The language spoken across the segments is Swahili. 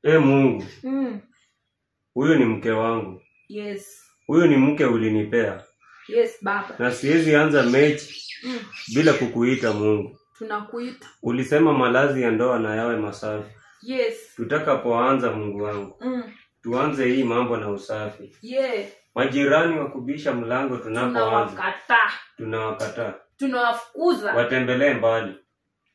Mungu. Huyu ni mke wangu. Yes. Huyu ni mke ulinipea. Yes, Baba. Na siwezi anza mechi bila kukuita Mungu. Tunakuita. Ulisema malazi ya ndoa na yawe masafi. Yes. Tutakapoanza Mungu wangu. Tuanze hii mambo na usafi. Yeah. Majirani wakubisha mlango tunapoanza. Tunawakataa. Tunawafukuza. Watembelee mbali.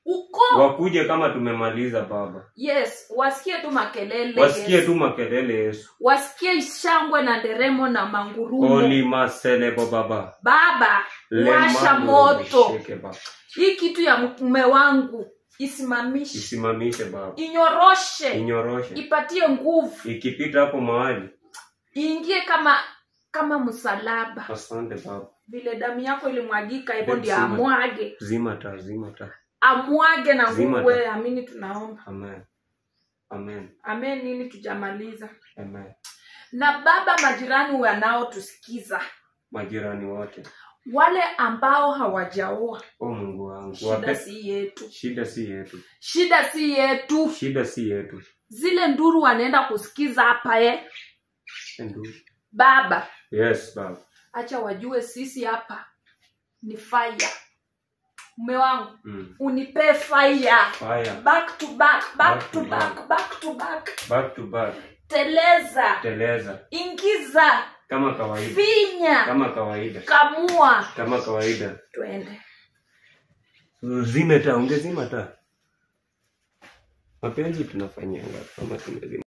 Uko. Wakuje kama tumemaliza Baba. Yes, wasikie tu makelele. Wasikie tu makelele Yesu. Wasikie shangwe na nderemo na mangurumo. Oli maselebo Baba. Baba, washa moto. Hii kitu ya mume wangu isimamishe. Isimamishe Baba. Inyoroshe. Inyoroshe. Ipatie nguvu. Ikipita hapo mahali. Iingie kama msalaba. Asante Baba. Vile damu yako ilimwagika hivyo ndio amwage. Zima taa. Amwage na nguvu wewe, amini tunaomba. Amen. Amen. Amen, nini tujamaliza. Amen. Na Baba, majirani wanao tusikiza. Majirani wote. Wale ambao hawajaoa. Mungu wangu. Shida si yetu. Shida si yetu. Shida si yetu. Shida si yetu. Zile nduru wanaenda kusikiza hapa Nduru. Baba. Yes, Baba. Acha wajue sisi hapa ni fire. Mume wangu, unipe fire. Fire. Back to back, back to back, back to back. Back to back. Teleza. Ingiza. Kama kawaida. Finya. Kama kawaida. Kamua. Kama kawaida. Twende. Zime taa, ungezima taa. Mapenzi tunafanyanga kama tumezima.